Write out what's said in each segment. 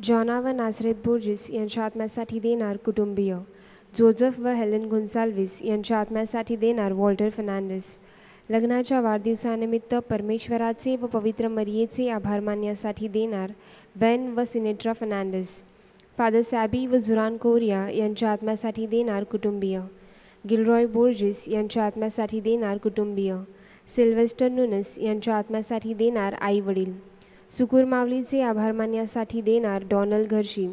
जॉना व Nazareth Borges यांच्या आत्म्यासाठी देणार कुटुंबीय. जोझफ व हेलेन गोन्साल्विस यांच्या आत्म्यासाठी देणार वॉल्टर फर्नांडिस. लग्नाच्या वाढदिवसानिमित्त परमेश्वराचे व पवित्र मरियेचे आभार मानण्यासाठी देणार वेन व सिनेट्रा फर्नांडिस. फादर सॅबी व झुरान कोरिया यांच्या आत्म्यासाठी देणार कुटुंबीय. गिलरॉय बोर्जिस यांच्या आत्म्यासाठी देणार कुटुंबीय. सिल्वेस्टर नुनस यांच्या आत्म्यासाठी देणार आई वडील. सुकुर माऊलीचे आभार मानण्यासाठी देणार डॉनल्ड घर्शी.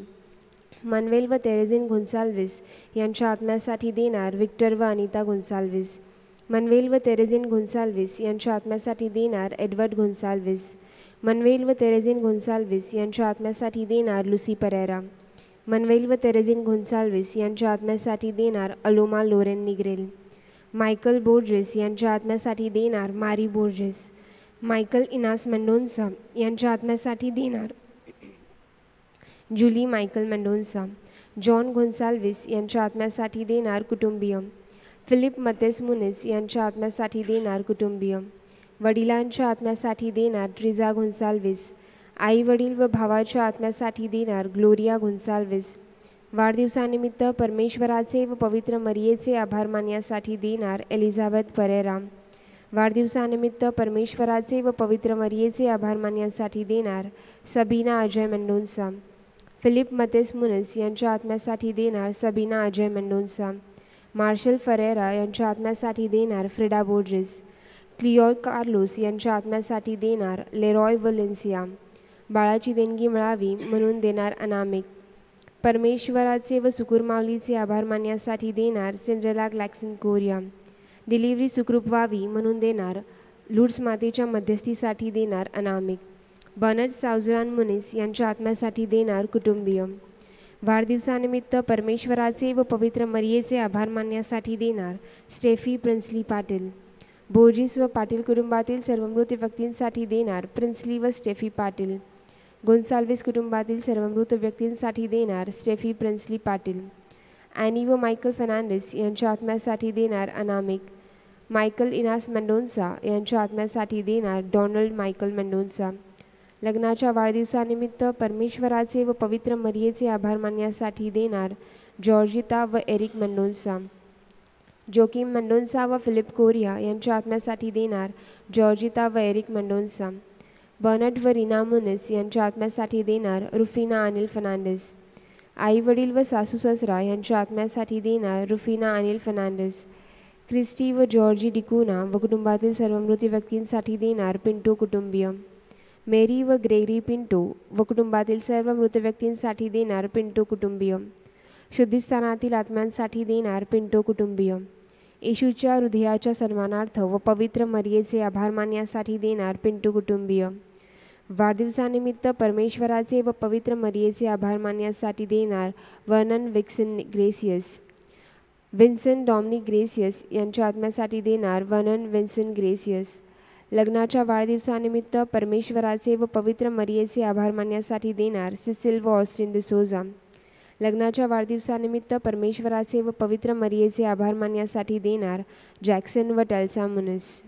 मनवेल व तेरेझिन गोन्साल्विस यांच्या आत्म्यासाठी देणार विक्टर व अनिता गोन्साल्विस. मनवेल व तेरेझिन गोन्साल्विस यांच्या आत्म्यासाठी देणार एडवर्ड गोन्साल्विस. मनवेल व तेरेझिन गोन्साल्विस यांच्या आत्म्यासाठी देणार लुसी परेरा. मनवेल व तेरेझिन गोन्साल्विस यांच्या आत्म्यासाठी देणार अलोमा लोरेन निग्रेल. मायकल बोर्जेस यांच्या आत्म्यासाठी देणार मारी बोर्जेस. मायकल इनास मेंडोन्सा यांच्या आत्म्यासाठी देणार जुली मायकल मेंडोन्सा. जॉन गोन्साल्विस यांच्या आत्म्यासाठी देणार कुटुंबीय. फिलिप मतेस मुनिस यांच्या आत्म्यासाठी देणार कुटुंबीय. वडिलांच्या आत्म्यासाठी देणार ट्रिझा गोन्साल्विस. आई वडील व भावाच्या आत्म्यासाठी देणार ग्लोरिया गोन्साल्विस. वाढदिवसानिमित्त परमेश्वराचे व पवित्र मरियेचे आभार मानण्यासाठी देणार एलिझाबेथ परेरा. वाढदिवसानिमित्त परमेश्वराचे व पवित्र मरियेचे आभार मानण्यासाठी देणार सबीना अजय मेंडोन्सा. फिलिप मतेस मुनिस यांच्या आत्म्यासाठी देणार सबीना अजय मेंडोन्सा. मार्शल फरेरा यांच्या आत्म्यासाठी देणार फ्रिडा बोर्जेस. क्लिओ कार्लोस यांच्या आत्म्यासाठी देणार लेरॉय वलेन्सिया. बाळाची देणगी मिळावी म्हणून देणार अनामिक. परमेश्वराचे व सुकुर माऊलीचे आभार मानण्यासाठी देणार सिंड्रेला ग्लॅक्सन कोरिया. डिलिव्हरी सुखरूप व्हावी म्हणून देणार लुड्स मातेच्या मध्यस्थीसाठी देणार अनामिक. बर्नर्ड साउझरान मुनिस यांच्या आत्म्यासाठी देणार कुटुंबीय. वाढदिवसानिमित्त परमेश्वराचे व पवित्र मरियेचे आभार मानण्यासाठी देणार स्टेफी प्रिन्सली पाटील. बोर्जिस व पाटील कुटुंबातील सर्व मृत व्यक्तींसाठी देणार प्रिन्सली व स्टेफी पाटील. गोन्साल्विस कुटुंबातील सर्व मृत व्यक्तींसाठी देणार स्टेफी प्रिन्सली पाटील. ॲनी व मायकल फर्नांडिस यांच्या आत्म्यासाठी देणार अनामिक. मायकल इनास मेंडोन्सा यांच्या आत्म्यासाठी देणार डॉनल्ड मायकल मेंडोन्सा. लग्नाच्या वाढदिवसानिमित्त परमेश्वराचे व पवित्र मरियेचे आभार मानण्यासाठी देणार जॉर्जिता व एरिक मेंडोन्सा. जोकिम मेंडोन्सा व फिलिप कोरिया यांच्या आत्म्यासाठी देणार जॉर्जिता व एरिक मेंडोन्सा. बर्नर्ड व रीना मुनिस यांच्या आत्म्यासाठी देणार रुफिना अनिल फर्नांडिस. आई वडील व सासू ससरा यांच्या आत्म्यासाठी देणार रुफिना अनिल फर्नांडिस. क्रिस्टी व जॉर्जी डिकुना व कुटुंबातील सर्व मृत व्यक्तींसाठी देणार पिंटो कुटुंबीय. मेरी व ग्रेगरी पिंटो व कुटुंबातील सर्व मृत व्यक्तींसाठी देणार पिंटो कुटुंबीय. शुद्धिस्थानातील आत्म्यांसाठी देणार पिंटो कुटुंबीय. येशूच्या हृदयाच्या सन्मानार्थ व पवित्र मरियेचे आभार मानण्यासाठी देणार पिंटो कुटुंबीय. वाढदिवसानिमित्त परमेश्वराचे व पवित्र मरियेचे आभार मानण्यासाठी देणार वर्नन विन्सेंट डॉमिनिक ग्रेसियस यांच्या आत्म्यासाठी देणार वर्नन विन्सेंट ग्रेसियस. लग्नाच्या वाढदिवसानिमित्त परमेश्वराचे व पवित्र मरियेचे आभार मानण्यासाठी देणार सिसिल व ऑस्टिन डिसोजा. लग्नाच्या वाढदिवसानिमित्त परमेश्वराचे व पवित्र मरियेचे आभार मानण्यासाठी देणार जॅक्सन व टेल्सा मुनिस.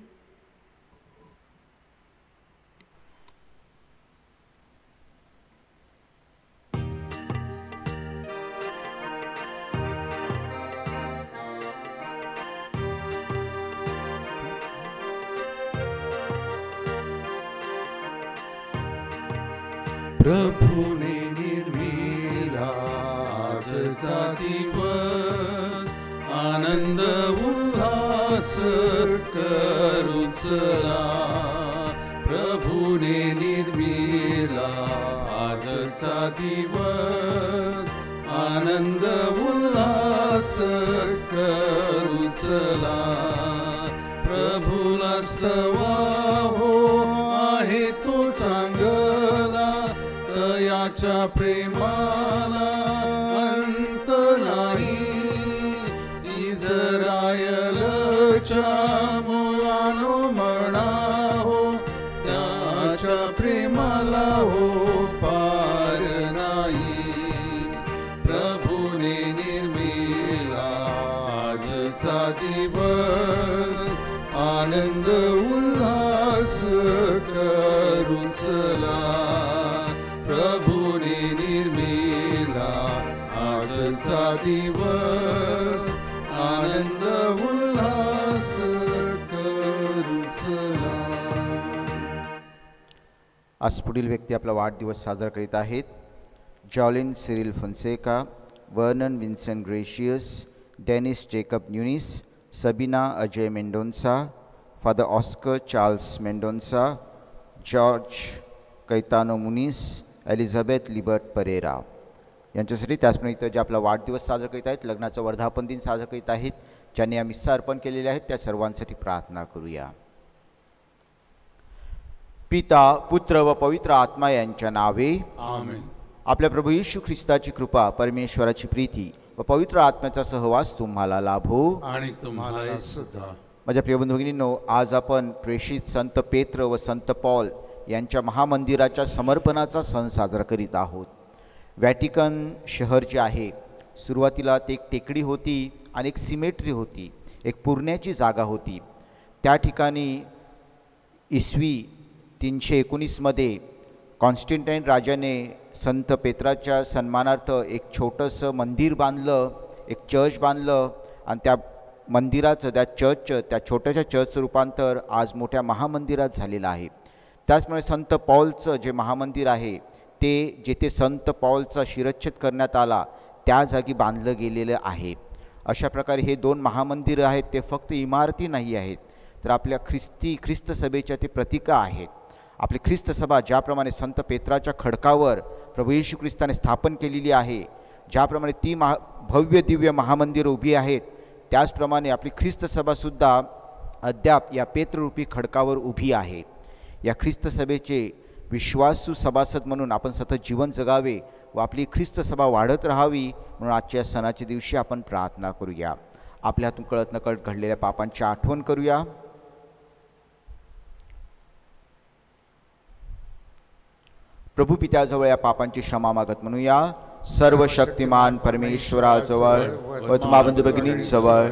प्रभूने निर्मिला आजचा दिवस, आनंद उल्हास करू चला. प्रभूने निर्मिला आजचा दिवस, आनंद उल्हास करू चला. प्रभूला स्तवा हो आहे तो चांगला, तयाच्या प्रेमाला अंत नाही. इस्रायलच्या मुलानो म्हणा हो, त्याच्या प्रेमाला हो पार नाही. प्रभूने निर्मिला आजचा दिवस, आनंद उल्हास करू चला. प्रभूने निर्मिला आजचा दिवस आनंद उल्हास करू चला. आज पुढील व्यक्ती आपला वाढदिवस साजरा करीत आहेत. Jolin Cyril Fonseca, Vernon Vincent Gracias, Dennis Jacob Nunes, Sabina Ajay Mendonca, father Oscar Charles Mendonca, George Caetano Munis, Elizabeth Libert Pereira यांच्यासाठी. त्याचप्रमाणे इथं जे आपला वाढदिवस साजरा करीत आहेत, लग्नाचा वर्धापन दिन साजरा करीत आहेत, ज्यांनी या मिस्सा अर्पण केलेले आहेत, त्या सर्वांसाठी प्रार्थना करूया. पिता, पुत्र व पवित्र आत्मा यांच्या नावे आमेन. आपल्या प्रभू येशू ख्रिस्ताची कृपा, परमेश्वराची प्रीती व पवित्र आत्म्याचा सहवास तुम्हाला लाभो. आणि तुम्हाला सुद्धा. माझ्या प्रिय बंधू भगिनींनो, आज आपण प्रेषित संत पेत्र व संत पॉल यांच्या महामंदिराच्या समर्पणाचा सण साजरा करीत आहोत. व्हॅटिकन शहर जे आहे, सुरुवातीला ते एक टेकडी होती आणि एक सिमेट्री होती, एक पुरण्याची जागा होती. त्या ठिकाणी इसवी 319मध्ये कॉन्स्टंटाईन राजाने संत पेत्राच्या सन्मानार्थ एक छोटंसं मंदिर बांधलं, एक चर्च बांधलं आणि त्या मंदिराचं, त्या छोट्याशा चर्चचं रूपांतर आज मोठ्या महामंदिरात झालेलं आहे. त्याचमुळे संत पॉलचं जे महामंदिर आहे ते जेथे संत पॉलचा शिरच्छेद करण्यात आला त्या जागी बांधलं गेलेलं आहे. अशा प्रकारे हे दोन महामंदिरं आहेत, ते फक्त इमारती नाही आहेत, तर आपल्या ख्रिस्त सभेच्या ते प्रतीका आहेत. आपली ख्रिस्त सभा ज्याप्रमाणे संत पेत्राच्या खडकावर प्रभू येशू ख्रिस्ताने स्थापन केलेली आहे, ज्याप्रमाणे ती भव्य दिव्य महामंदिरं उभी आहेत, त्याचप्रमाणे आपली ख्रिस्त सभासुद्धा अद्याप या पेत्ररूपी खडकावर उभी आहे. या ख्रिस्त सभेचे विश्वासू सभासद म्हणून आपण सतत जीवन जगावे व आपली ख्रिस्त सभा वाढत राहावी म्हणून आजच्या सणाच्या दिवशी आपण प्रार्थना करूया. आपल्या हातून कळत नकळत घडलेल्या पापांची आठवण करूया. प्रभू पित्याजवळ या पापांची क्षमा मागत म्हणूया. सर्व शक्तिमान परमेश्वराजवळ व तुम्हा बंधू भगिनींजवळ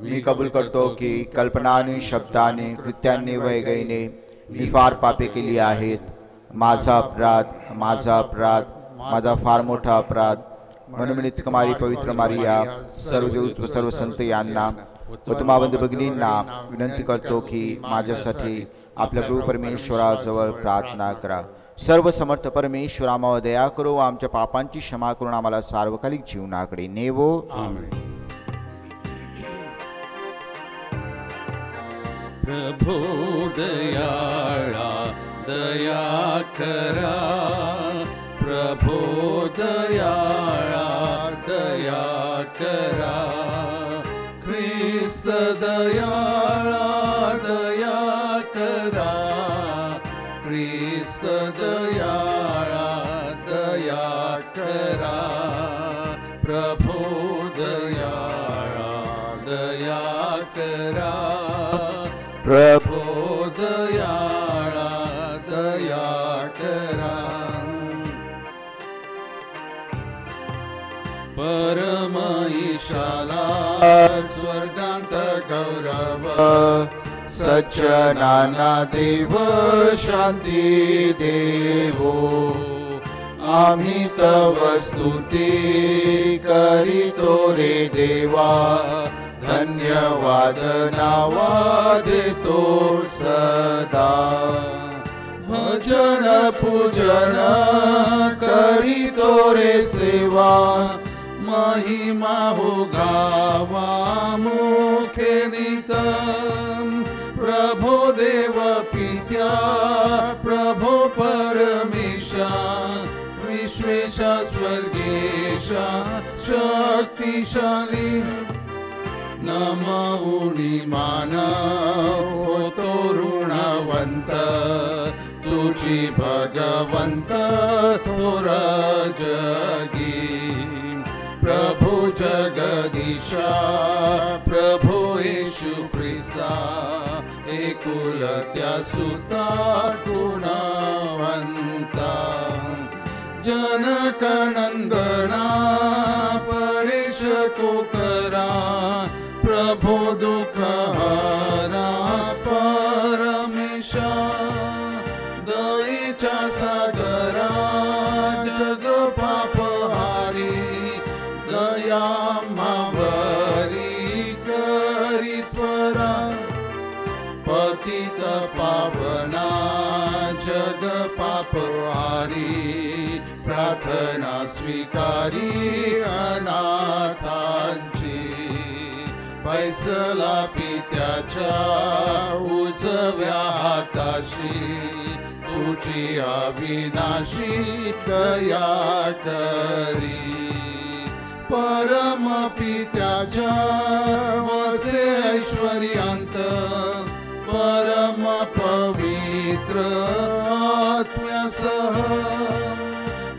मी कबूल करतो की कल्पनाने, शब्दाने, कृत्याने व ऐगीने मी फार पापे केली आहेत. माझा अपराध, माझा फार मोठा अपराध. म्हणून मी कुमारी पवित्र मारिया, सर्व देवदूत व सर्व संत यांना व तुम्हा बंधू भगिनींना विनंती करतो की माझ्यासाठी आपल्या प्रभू परमेश्वराजवळ प्रार्थना करा. सर्व समर्थ परमेश्वर आम्हावर दया करो व आमच्या पापांची क्षमा करून आम्हाला सार्वकालिक जीवनाकडे नेवो. आमेन. प्रभो दयाळा दया करा, प्रभो दयाळा दया करा. ख्रिस्त दयाळा दया करा, ख्रिस्त दयाळा दया करा. प्रभो दयाळा दया करा, प्रभो दयाळा दया करा. परम ईशाला स्वर्गांत गौरव, सज्जनाना देव शांती देवो. आम्ही तव स्तुती करीतो रे देवा, धन्यवाद नावा देतो सदा. भजन पूजन करीतो रे सेवा, महिमा हो गावा मुखे नितम. प्रभो देव पित्या, प्रभो परमेशा, विश्वेशा स्वर्गेशा शक्तिशाली. नमऊनी मानव तो ऋणवंत, तुझी भगवंत थोर जगी. प्रभु जगदीशा, प्रभु येशू ख्रिस्ता, एकुलत्या सुता गुणवंता. जनक नंदना परेश को करा, प्रभु दुख हरा परमेशा. दयेच्या सागरा जग पापहारी, दया झाली, प्रार्थना स्वीकारी अनाथांची. फैसला पित्याच्या उजव्या हाताशी, तुझी अविनाशी दया करी. परम पित्याच्या वसे ऐश्वर्यांत, परम पवित्र आत्म्यासह,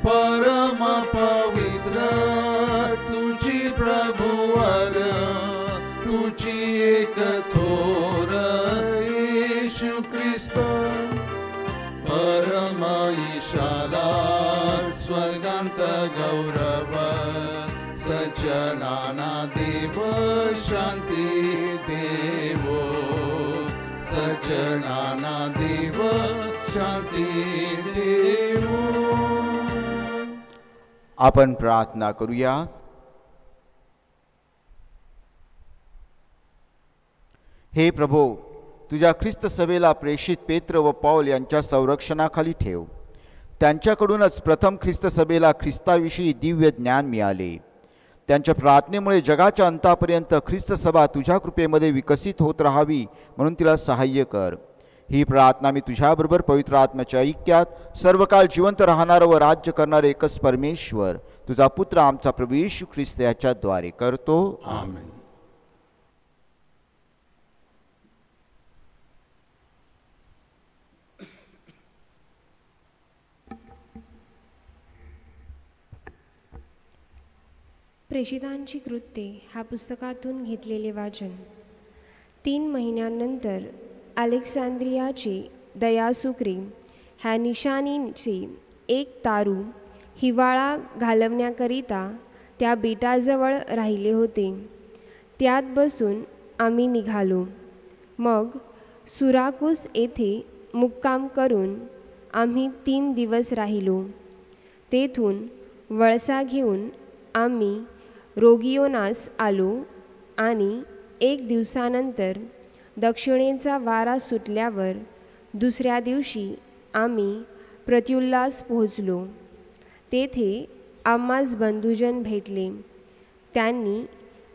परम पवित्र तुझी प्रभुवर, तुझी एक थोर येशू ख्रिस्त. परम ईशाला स्वर्गांत गौरव, सज्जनाना देव शांती देवो, सज्जनाना देव शांती देवो. आपण प्रार्थना करूया. हे प्रभो, तुझ्या ख्रिस्त सभेला प्रेषित पेत्र व पौल यांच्या संरक्षणाखाली ठेव. त्यांच्याकडूनच प्रथम ख्रिस्त सभेला ख्रिस्ताविषयी दिव्य ज्ञान मिळाले. त्यांच्या प्रार्थनेमुळे जगाच्या अंतापर्यंत ख्रिस्त सभा तुझ्या कृपेमध्ये विकसित होत राहावी म्हणून तिला सहाय्य कर. ही प्रार्थना मी तुझ्याबरोबर पवित्र आत्म्याच्या ऐक्यात सर्वकाळ जिवंत राहणारा व राज्य करणारे एकच परमेश्वर, तुझा पुत्र आमचा प्रभू येशू ख्रिस्त याच्याद्वारे करतो. आमेन. प्रेषितांची कृत्ये ह्या पुस्तकातून घेतलेले वाचन. 3 महिन्यांनंतर अलेक्झांद्रियाचे दयासुक्री ह्या निशाणीचे एक तारू हिवाळा घालवण्याकरिता त्या बेटाजवळ राहिले होते. त्यात बसून आम्ही निघालो. मग सुराकुस येथे मुक्काम करून आम्ही 3 दिवस राहिलो. तेथून वळसा घेऊन आम्ही रोगियोनास आलो आणि 1 दिवसानंतर दक्षिणेचा वारा सुटल्यावर दुसऱ्या दिवशी आम्ही प्रत्युल्लास पोहोचलो. तेथे आम्हास बंधुजन भेटले. त्यांनी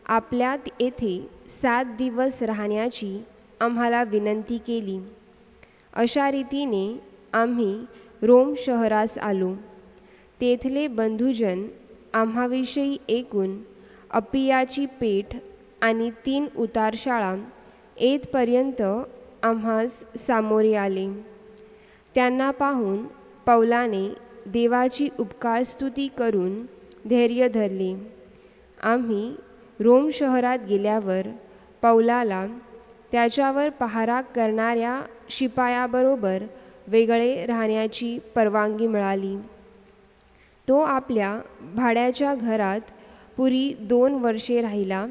आपल्यात येथे 7 दिवस राहण्याची आम्हाला विनंती केली. अशा रीतीने आम्ही रोम शहरास आलो. तेथले बंधुजन आम्हाविषयी ऐकून अपियाची पेठ आणि 3 उतारशाळा येथपर्यंत आम्हास सामोरे आले. त्यांना पाहून पौलाने देवाची उपकारस्तुती करून धैर्य धरले. आम्ही रोम शहरात गेल्यावर पौलाला त्याच्यावर पहारा करणाऱ्या शिपायाबरोबर वेगळे राहण्याची परवानगी मिळाली. तो आपल्या भाड्याच्या घरात पुरी 2 वर्षे राहिला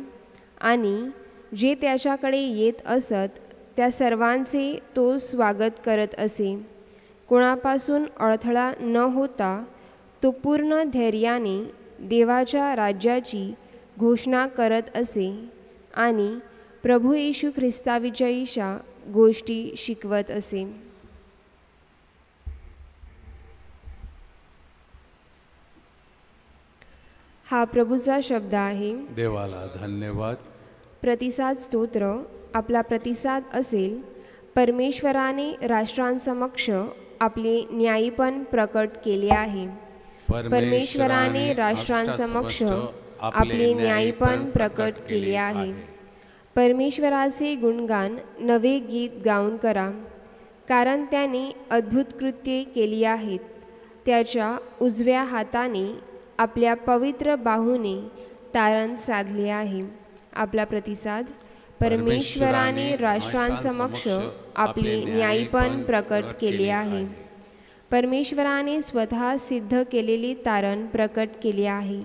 आणि जे त्याच्याकडे येत असत त्या सर्वांचे तो स्वागत करत असे. कोणापासून अडथळा न होता तो पूर्ण धैर्याने देवाच्या राज्याची घोषणा करत असे आणि प्रभू येशू ख्रिस्ताविषयीच्या गोष्टी शिकवत असे. हा प्रभूचा शब्द आहे. देवाला धन्यवाद. प्रतिसाद स्तोत्र. आपला प्रतिसाद असेल, परमेश्वराने राष्ट्रांसमक्ष आपले न्यायीपण प्रकट केले आहे. परमेश्वराने राष्ट्रांसमक्ष आपले न्यायीपण प्रकट केले आहे. परमेश्वराचे गुणगान नवे गीत गाऊन करा, कारण त्याने अद्भुत कृत्ये केली आहेत. त्याच्या उजव्या हाताने आपल्या पवित्र बाहूने तारण साधले आहे. आपला प्रतिसाद. परमेश्वराने राष्ट्रांसमक्ष आपले न्यायीपण प्रकट केले आहे. परमेश्वराने स्वतः सिद्ध केलेले तारण प्रकट केले आहे.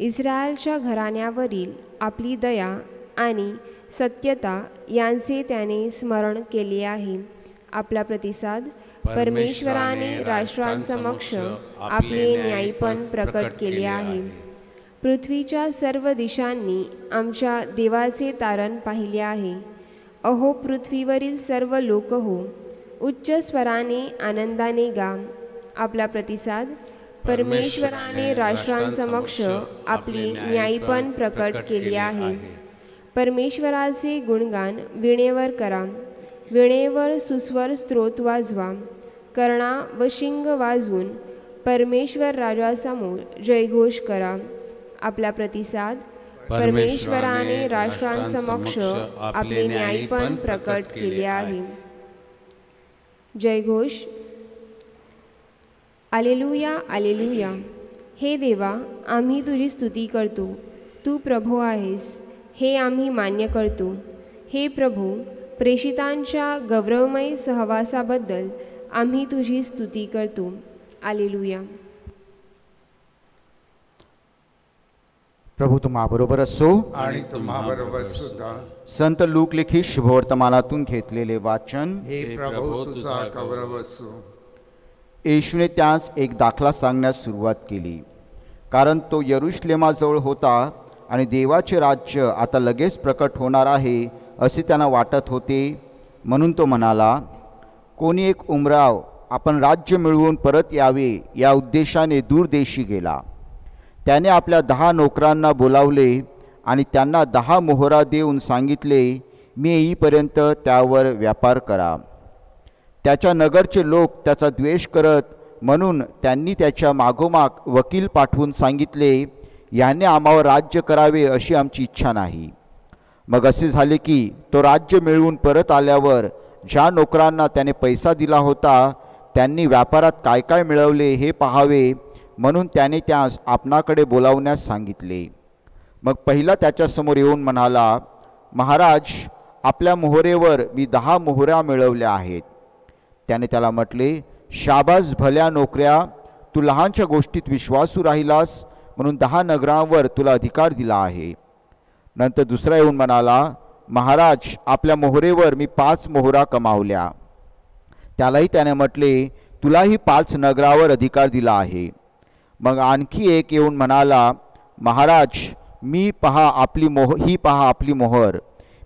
इस्रायलच्या घराण्यावरील आपली दया आणि सत्यता यांचे त्याने स्मरण केले आहे. आपला प्रतिसाद. परमेश्वराने राष्ट्रांसमक्ष आपले न्यायीपण प्रकट केले आहे. पृथ्वीच्या सर्व दिशांनी आमच्या देवाचे तारण पाहिले आहे. अहो पृथ्वीवरील सर्व लोक हो, उच्च स्वराने आनंदाने गा. आपला प्रतिसाद. परमेश्वराने राष्ट्रांसमक्ष आपले न्यायपण प्रकट केले आहे. परमेश्वराचे गुणगान वीणेवर करा. वीणेवर सुस्वर स्तोत्र वाजवा. कर्णा व शिंग वाजवून परमेश्वर राजासमोर जयघोष करा. आपला प्रतिसाद. परमेश्वराने राष्ट्रांसमक्ष आपले न्यायपण प्रकट केले आहे. जयघोष. आलेलुया आलेलुया. हे देवा, आम्ही तुझी स्तुती करतो. तू प्रभू आहेस हे आम्ही मान्य करतो. हे प्रभू, प्रेषितांच्या गौरवमय सहवासाबद्दल आम्ही तुझी स्तुती करतो. आलेलुया. प्रभू तुम्हाबरोबर असो आणि तुम्हाबरोबर सुद्धा. संत लूक लिखित शुभवर्तमानातून घेतलेले वाचन. हे प्रभू तुझा गौरव असो. येशूने त्यास एक दाखला सांगण्यास सुरुवात केली, कारण तो यरुशलेमाजवळ होता आणि देवाचे राज्य आता लगेच प्रकट होणार आहे असे त्यांना वाटत होते. म्हणून तो म्हणाला, कोणी एक उमराव आपण राज्य मिळवून परत यावे या उद्देशाने दूरदेशी गेला. त्याने आपल्या 10 नोकरांना बोलावले आणि त्यांना 10 मोहरा देऊन सांगितले, मी येईपर्यंत त्यावर व्यापार करा. त्याच्या नगरचे लोक त्याचा द्वेष करत, म्हणून त्यांनी त्याच्या मागोमाग वकील पाठवून सांगितले, याने आम्हावर राज्य करावे अशी आमची इच्छा नाही. मग असे झाले की तो राज्य मिळवून परत आल्यावर ज्या नोकरांना त्याने पैसा दिला होता त्यांनी व्यापारात काय काय मिळवले हे पाहावे, म्हणून त्याने त्यास आपणाकडे बोलावण्यास सांगितले. मग पहिला त्याच्यासमोर येऊन म्हणाला, महाराज, आपल्या मोहरेवर मी 10 मोहऱ्या मिळवल्या आहेत. त्याने त्याला म्हटले, शाबास भल्या नोकऱ्या, तू लहानशा गोष्टीत विश्वासू राहिलास, म्हणून 10 नगरांवर तुला अधिकार दिला आहे. नंतर दुसरा येऊन म्हणाला, महाराज, आपल्या मोहरेवर मी 5 मोहरा कमावल्या. त्यालाही त्याने म्हटले, तुलाही 5 नगरावर अधिकार दिला आहे. मग आणखी एक येऊन म्हणाला, महाराज, ही पहा आपली मोहर.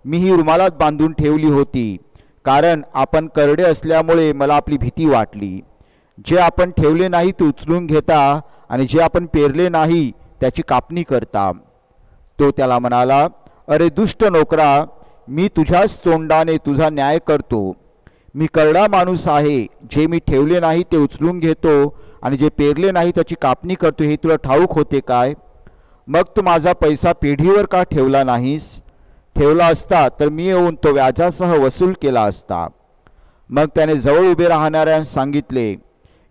मी ही रुमालात बांधून ठेवली होती, कारण आपण करडे असल्यामुळे मला आपली भीती वाटली. जे आपण ठेवले नाही ते उचलून घेता आणि जे आपण पेरले नाही त्याची कापणी करता. तो त्याला म्हणाला, अरे दुष्ट नोकरा, मी तुझ्याच तोंडाने तुझा न्याय करतो. मी करडा माणूस आहे. जे मी ठेवले नाही ते उचलून घेतो आणि जे पेरले नाही त्याची कापणी करतो, हे तुला ठाऊक होते काय? मग तू माझा पैसा पेढीवर का ठेवला नाहीस? ठेवला असता तर मी येऊन तो व्याजासह वसूल केला असता. मग त्याने जवळ उभे राहणाऱ्यांना सांगितले,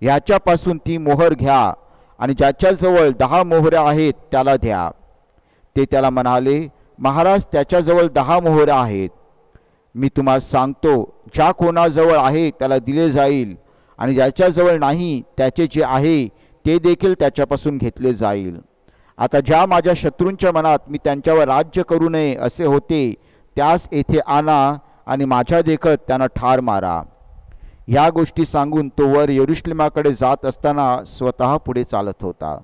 ह्याच्यापासून ती मोहर घ्या आणि ज्याच्याजवळ 10 मोहऱ्या आहेत त्याला द्या. ते त्याला म्हणाले, महाराज, त्याच्याजवळ 10 मोहऱ्या आहेत. मी तुम्हाला सांगतो, ज्या कोणाजवळ आहे त्याला दिले जाईल आणि ज्याच्याजवळ नाही त्याचे जे आहे ते देखील त्याच्यापासून घेतले जाईल. आता ज्या माझ्या शत्रूंच्या मनात मी त्यांच्यावर राज्य करू नये असे होते, त्यास येथे आणा आणि माझ्या देखत त्यांना ठार मारा. ह्या गोष्टी सांगून तो वर यरुशलेमाकडे जात असताना स्वतः पुढे चालत होता.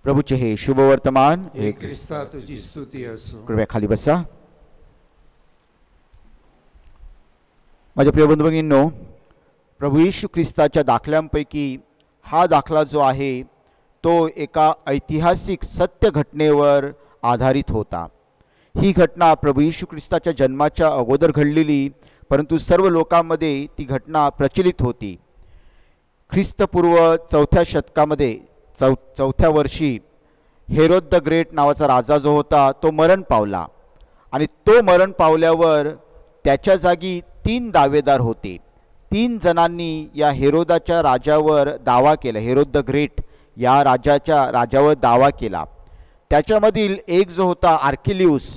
प्रभूचे हे शुभवर्तमान. हे ख्रिस्ता तुझी स्तुती असो. कृपया खाली बसा. माझ्या प्रिय बंधू भगिनींनो, प्रभू येशू ख्रिस्ताच्या दाखल्यांपैकी हा दाखला जो आहे तो एका ऐतिहासिक सत्य घटनेवर आधारित होता. ही घटना प्रभू येशू ख्रिस्ताच्या जन्माच्या अगोदर घडलेली, परंतु सर्व लोकांमध्ये ती घटना प्रचलित होती. ख्रिस्तपूर्व 4थ्या शतकामध्ये 4थ्या वर्षी हेरोद द ग्रेट नावाचा राजा जो होता तो मरण पावला आणि तो मरण पावल्यावर त्याच्या जागी 3 दावेदार होते. 3 जणांनी या हेरोदाच्या राजावर दावा केला. हेरोद द ग्रेट या राजावर दावा केला. त्याच्यामधील एक जो होता आर्केलियुस,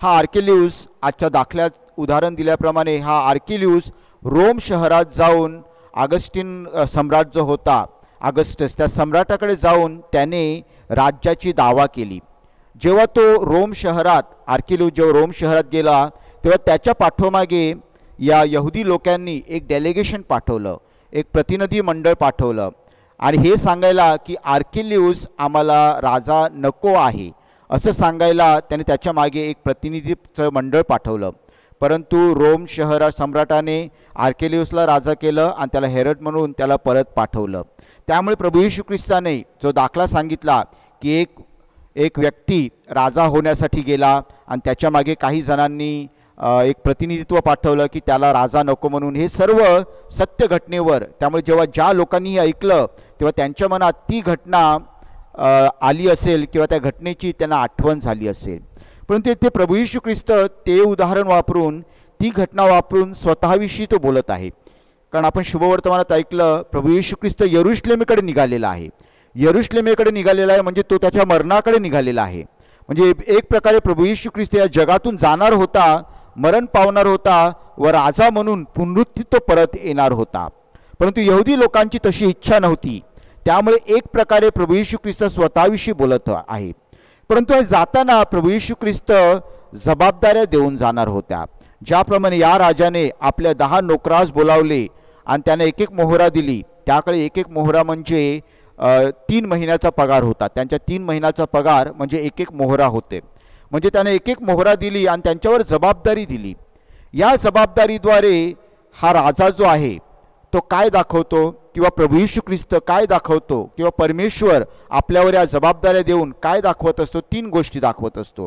हा आर्केलियुस आजच्या दाखल्यात उदाहरण दिल्याप्रमाणे हा आर्केलियुस रोम शहरात जाऊन ऑगस्टिन सम्राट जो होता ऑगस्टस, त्या सम्राटाकडे जाऊन त्याने राज्याची दावा केली. जेव्हा तो रोम शहरात आर्केलियुस जेव्हा रोम शहरात गेला तेव्हा त्याच्या पाठोमागे या यहुदी लोकांनी एक डेलिगेशन पाठवलं, एक प्रतिनिधी मंडळ पाठवलं आणि हे सांगायला की आर्केलियुस आम्हाला राजा नको आहे असं सांगायला त्याने त्याच्या मागे एक प्रतिनिधी मंडळ पाठवलं. परंतु रोम शहरा सम्राटाने आर्केलियुसला राजा केलं आणि त्याला हेरोद म्हणून त्याला परत पाठवलं. त्यामुळे प्रभू येशू ख्रिस्ताने जो दाखला सांगितला की एक व्यक्ती राजा होण्यासाठी गेला आणि त्याच्या मागे काही जणांनी एक प्रतिनिधित्व पाठवलं की त्याला राजा नको म्हणून, हे सर्व सत्य घटनेवर. त्यामुळे जेव्हा ज्या लोकांनी हे ऐकलं तेव्हा त्यांच्या मनात ती घटना आली असेल किंवा त्या घटनेची त्यांना आठवण झाली असेल. परंतु इथे प्रभू येशू ख्रिस्त ते उदाहरण वापरून, ती घटना वापरून स्वतःविषयी तो बोलत आहे. कारण आपण शुभवर्तमानात ऐकलं प्रभू येशू ख्रिस्त यरुशलेमेकडे निघालेला आहे. यरुशलेमेकडे निघालेला आहे म्हणजे तो त्याच्या मरणाकडे निघालेला आहे. म्हणजे एक प्रकारे प्रभू येशू ख्रिस्त या जगातून जाणार होता, मरण पावणार होता व राजा म्हणून पुनरुत्थित परत येणार होता. परंतु यहुदी लोकांची तशी इच्छा नव्हती. त्यामुळे एक प्रकारे प्रभू येशू ख्रिस्त स्वतःविषयी बोलत आहे. परंतु जाताना प्रभू येशू ख्रिस्त जबाबदाऱ्या देऊन जाणार होत्या. ज्याप्रमाणे या राजाने आपल्या 10 नोकरास बोलावले आणि त्याने एक मोहरा दिली. त्याकडे एक मोहरा म्हणजे 3 महिन्याचा पगार होता. त्यांच्या 3 महिन्याचा पगार म्हणजे एक मोहरा होते. म्हणजे त्याने एक मोहरा दिली आणि त्यांच्यावर जबाबदारी दिली. या जबाबदारीद्वारे हा राजा जो आहे तो काय दाखवतो, किंवा प्रभू येशू ख्रिस्त काय दाखवतो, किंवा परमेश्वर आपल्यावर या जबाबदाऱ्या देऊन काय दाखवत असतो, 3 गोष्टी दाखवत असतो.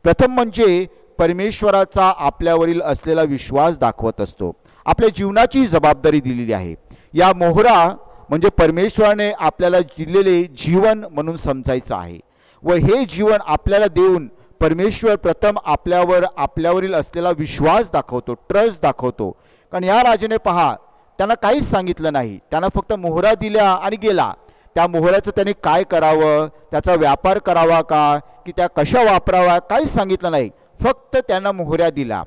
प्रथम म्हणजे परमेश्वराचा आपल्यावरील असलेला विश्वास दाखवत असतो. आपल्या जीवनाची जबाबदारी दिलेली आहे. या मोहरा म्हणजे परमेश्वराने आपल्याला दिलेले जीवन म्हणून समजायचं आहे. व हे जीवन आपल्याला देऊन परमेश्वर प्रथम आपल्यावरील असलेला विश्वास दाखवतो, ट्रस्ट दाखवतो. कारण या राजाने पहा, त्यांना काहीच सांगितलं नाही. त्यांना फक्त मोहरा दिल्या आणि गेला. त्या मोहऱ्याचं त्यांनी काय करावं, त्याचा व्यापार करावा का, की त्या कशा वापरावा, काहीच सांगितलं नाही. फक्त त्यांना मोहऱ्या दिला.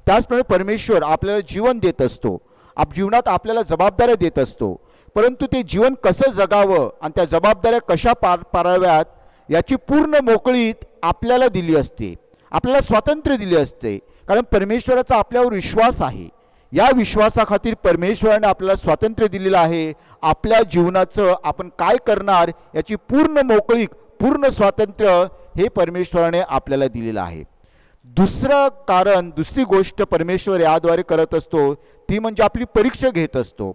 त्याचप्रमाणे परमेश्वर आपल्याला जीवन देत असतो, जीवनात आपल्याला जबाबदाऱ्या देत असतो. परंतु ते जीवन कसं जगावं आणि त्या जबाबदाऱ्या कशा पाराव्यात याची पूर्ण मोकळीक आपल्याला दिली असते, आपल्याला स्वातंत्र्य दिले असते. कारण परमेश्वराचा आपल्यावर विश्वास आहे. या विश्वासाखातीर परमेश्वराने आपल्याला स्वातंत्र्य दिलेलं आहे. आपल्या जीवनाचं आपण काय करणार याची पूर्ण मोकळीक, पूर्ण स्वातंत्र्य हे परमेश्वराने आपल्याला दिलेलं आहे. दुसरं कारण, दुसरी गोष्ट परमेश्वर याद्वारे करत असतो ती म्हणजे आपली परीक्षा घेत असतो.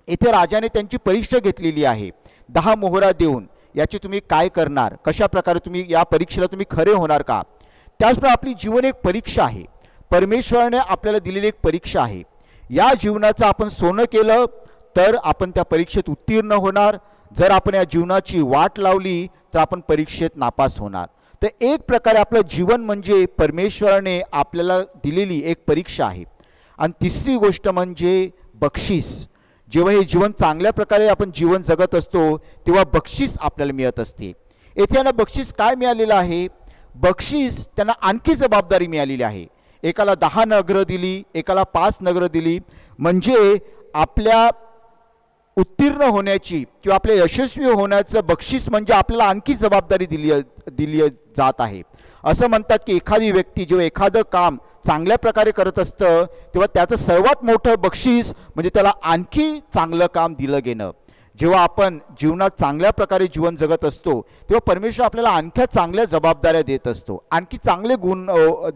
इथे राजाने त्यांची परीक्षा घेतलेली आहे 10 मोहरा देऊन. याची तुम्ही काय करणार, कशा प्रकारे तुम्ही या परीक्षेला तुम्ही खरे होणार का. त्याचप्रमाणे आपली जीवन एक परीक्षा आहे. परमेश्वराने आपल्याला दिलेली एक परीक्षा आहे. या जीवनाचं आपण सोनं केलं तर आपण त्या परीक्षेत उत्तीर्ण होणार. जर आपण या जीवनाची वाट लावली तर आपण परीक्षेत नापास होणार. तर एक प्रकारे आपलं जीवन म्हणजे परमेश्वराने आपल्याला दिलेली एक परीक्षा आहे. आणि तिसरी गोष्ट म्हणजे बक्षीस. जेव्हा हे जीवन चांगल्या प्रकारे आपण जीवन जगत असतो तेव्हा बक्षीस आपल्याला मिळत असते. येथे यांना बक्षीस काय मिळालेलं आहे, बक्षीस त्यांना आणखी जबाबदारी मिळालेली आहे. एकाला 10 नगरं दिली, एकाला 5 नगरं दिली. म्हणजे आपल्या उत्तीर्ण होण्याची किंवा आपल्या यशस्वी होण्याचं बक्षीस म्हणजे आपल्याला आणखी जबाबदारी दिली जात आहे. असं म्हणतात की एखादी व्यक्ती जेव्हा एखादं काम चांगल्या प्रकारे करत असतं तेव्हा त्याचं सर्वात मोठं बक्षीस म्हणजे त्याला आणखी चांगलं काम दिलं गेलं. जेव्हा आपण जीवनात चांगल्या प्रकारे जीवन जगत असतो तेव्हा परमेश्वर आपल्याला आणखी चांगल्या जबाबदाऱ्या देत असतो, आणखी चांगले गुण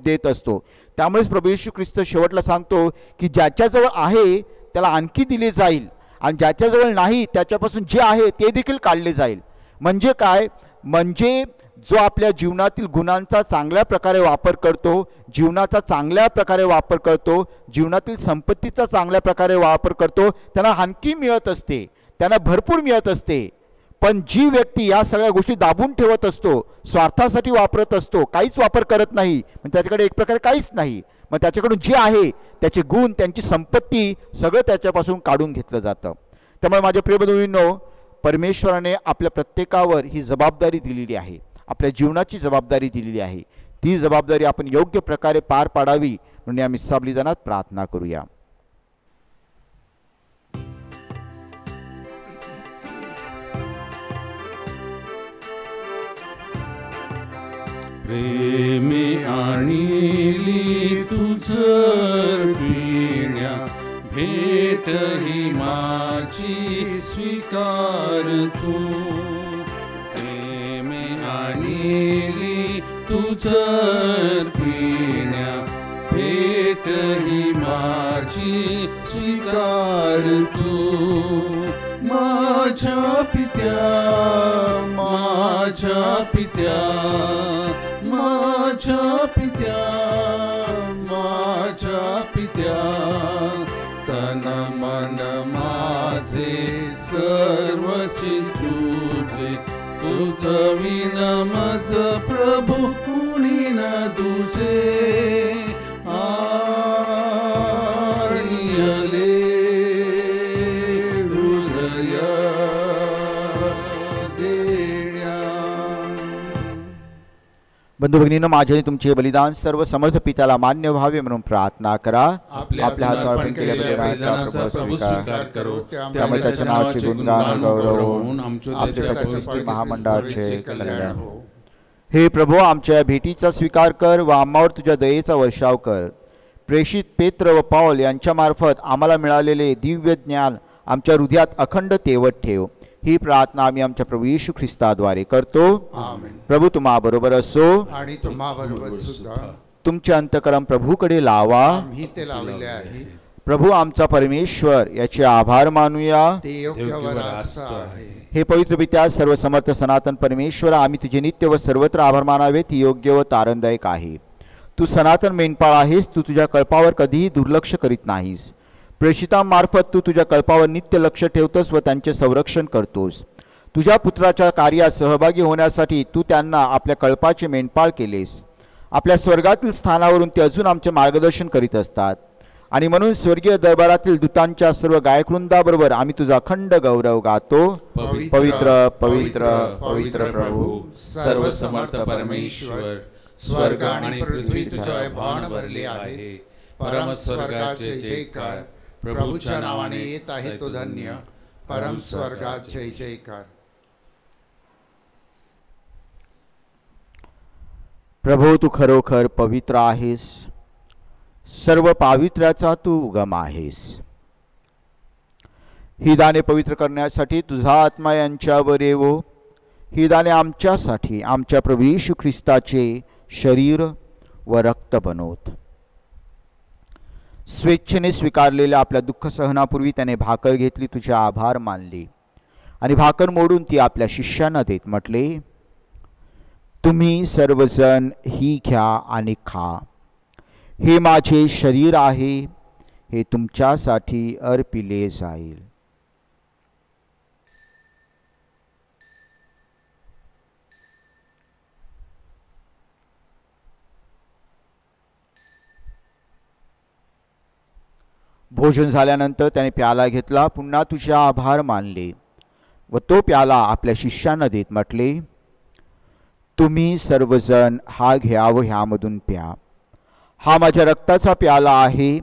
देत असतो. त्यामुळेच प्रभू येशू ख्रिस्त शेवटला सांगतो की ज्याच्याजवळ आहे त्याला आणखी दिले जाईल आणि ज्याच्याजवळ नाही त्याच्यापासून जे आहे ते देखील काढले जाईल. म्हणजे काय, म्हणजे जो आपल्या जीवनातील गुणांचा चांगल्या प्रकारे वापर करतो, जीवनाचा चांगल्या प्रकारे वापर करतो, जीवनातील संपत्तीचा चांगल्या प्रकारे वापर करतो, त्यांना आणखी मिळत असते, त्यांना भरपूर मिळत असते. पण जी व्यक्ती या सगळ्या गोष्टी दाबून ठेवत असतो, स्वार्थासाठी वापरत असतो, काहीच वापर करत नाही, म्हणजे त्याच्याकडे एक प्रकारे काहीच नाही, मग त्याच्याकडून जे आहे त्याचे गुण, त्यांची संपत्ती सगळं त्याच्यापासून काढून घेतलं जातं. त्यामुळे माझ्या प्रिय बंधूंनो, परमेश्वराने आपल्या प्रत्येकावर ही जबाबदारी दिलेली आहे, आपल्या जीवनाची जबाबदारी दिलेली आहे. ती जबाबदारी आपण योग्य प्रकारे पार पाडावी म्हणून आम्ही साबलीदानात प्रार्थना करूया. प्रेमी आणिली तुझर पिण्या भेट ही माझी स्वीकार तू. प्रेमी आणिली तुझर पिण्या भेट माची स्वीकार तू. माझ्या पित्या, माझ्या पित्या, माझ्या पित्या, माझ्या पित्या, तन मन माझे सर्वची तुझे. तुझ विन मज प्रभू कुणी न तुझे. आर्यले हृदय देण्या. बंधू भगिनींनो, माझे तुमचे बलिदान सर्व समर्थ पित्याला मान्य व्हावे म्हणून प्रार्थना करा. आपल्या हातून अर्पण केलेल्या बलिदानाचा प्रभू स्वीकार करो. त्यामुळे त्याच्या नावाचे गुणगान गौरव होऊन आमच्या पवित्र महामंडळाचे कल्याण हो. हे प्रभू, आमच्या भेटीचा स्वीकार कर व आम्हावर तुझ्या दयेचा वर्षाव कर. प्रेषित पेत्र व पौल यांच्या मार्फत आम्हाला मिळालेले दिव्य ज्ञान आमच्या हृदयात अखंड तेवत ठेव. ही प्रार्थना आम्ही आमच्या प्रभू येशू ख्रिस्ताद्वारे करतो. आमेन. प्रभू तुम्हा बरोबर असो. आणि तुम्हाबरोबर सुद्धा. तुमचे अंतकरण प्रभूकडे लावा. आम्ही ते लावले आहे. प्रभू आमचा परमेश्वर, याचे आभार मानूया. ते योग्य वर असं आहे. हे पवित्र पित्या, सर्व समर्थ सनातन परमेश्वर, आम्ही तुझे नित्य व सर्वत्र आभार मानावे. ती योग्य व तारणदायक आहे. तू सनातन मेंढपाळ आहेस. तू तुझ्या कल्पावर कधीही दुर्लक्ष करीत नाहीस. प्रेषितांमार्फत तू तुझ्या कल्पावर नित्य लक्ष ठेवतोस व त्यांचे संरक्षण करतोस. तुझ्या पुत्राच्या कार्यात सहभागी होण्यासाठी तू त्यांना आपल्या कल्पाचे मेंढपाळ केलेस. आपल्या स्वर्गातील स्थानावरून ते अजून आमचे मार्गदर्शन करीत असतात. आणि म्हणून स्वर्गीय दरबारातील दूतांच्या सर्व गायकवृंदाबरोबर आम्ही तुझा अखंड गौरव गातो. पवित्र पवित्र पवित्र प्रभू, सर्व समर्थ परमेश्वर, स्वर्ग आणि पृथ्वी तुझ्या वैभवाने भरले आहे. परम स्वर्गाचे जयकार. प्रभूच्या नावाने येत आहे तो धन्य. परम स्वर्गात जय जयकार. प्रभू, तू खरोखर पवित्र आहेस. सर्व पावित्र्याचा तू उगम आहेस. ही दाने पवित्र करण्यासाठी तुझा आत्मा यांच्यावर येवो. ही दाने आमच्यासाठी आमच्या प्रभू येशू ख्रिस्ताचे शरीर व रक्त बनवत. स्वेच्छेने स्वीकारलेल्या आपल्या दुःख सहनापूर्वी त्याने भाकर घेतली, तुझे आभार मानले आणि भाकर मोडून ती आपल्या शिष्यांना देत म्हटले, तुम्ही सर्वजण ही घ्या आणि खा. हे माझे शरीर आहे. हे तुमच्यासाठी अर्पिले जाईल. भोजन झाल्यानंतर त्याने प्याला घेतला, पुन्हा तुझे आभार मानले व तो प्याला आपल्या शिष्यांना देत म्हटले, तुम्ही सर्वजण हा घ्या व ह्यामधून प्या. हा माझ्या रक्ताचा प्याला आहे.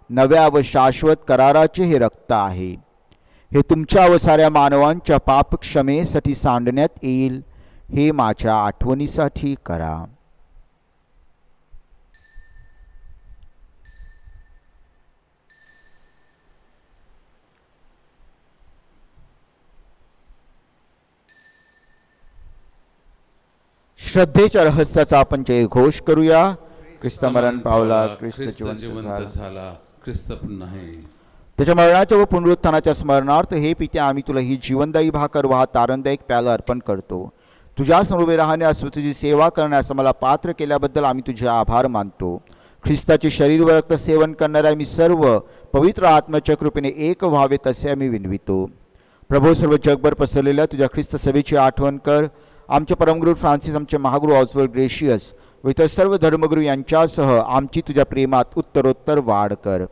नव्या व शाश्वत कराराचे हे रक्त आहे. हे तुमच्या व साऱ्या मानवांच्या पाप क्षमेसाठी सांडण्यात येईल. हे माझ्या आठवणीसाठी करा. श्रद्धेच्या रहस्याचा आपण जयघोष करूया. ख्रिस्त मरण पावला, ख्रिस्त जिवंत झाला, ख्रिस्त पुन्हा आहे. त्याच्या मरणाच्या व पुनरुत्थानाच्या स्मरणार्थ हे पित्या, आम्ही तुला ही जीवनदायी भाकर व हा तारणदायक प्याला अर्पण करतो. तुझ्यास उभे राहण्यास व तुझी सेवा करण्यास आम्हाला पात्र केल्याबद्दल आम्ही तुझे आभार मानतो. ख्रिस्ताचे शरीर व रक्त सेवन करणाऱ्या आम्ही सर्व पवित्र आत्म्याच्या कृपेने एक व्हावे तसे आम्ही विनवितो. प्रभू, सर्व जगभर पसरलेल्या तुझ्या ख्रिस्त सभेची आठवण कर. आमचे परमगुरू फ्रान्सिस, आमचे महागुरू ऑस्वर्ड ग्रेशियस व इतर सर्व धर्मगुरू यांच्यासह आमची तुझ्या प्रेमात उत्तरोत्तर वाढ कर.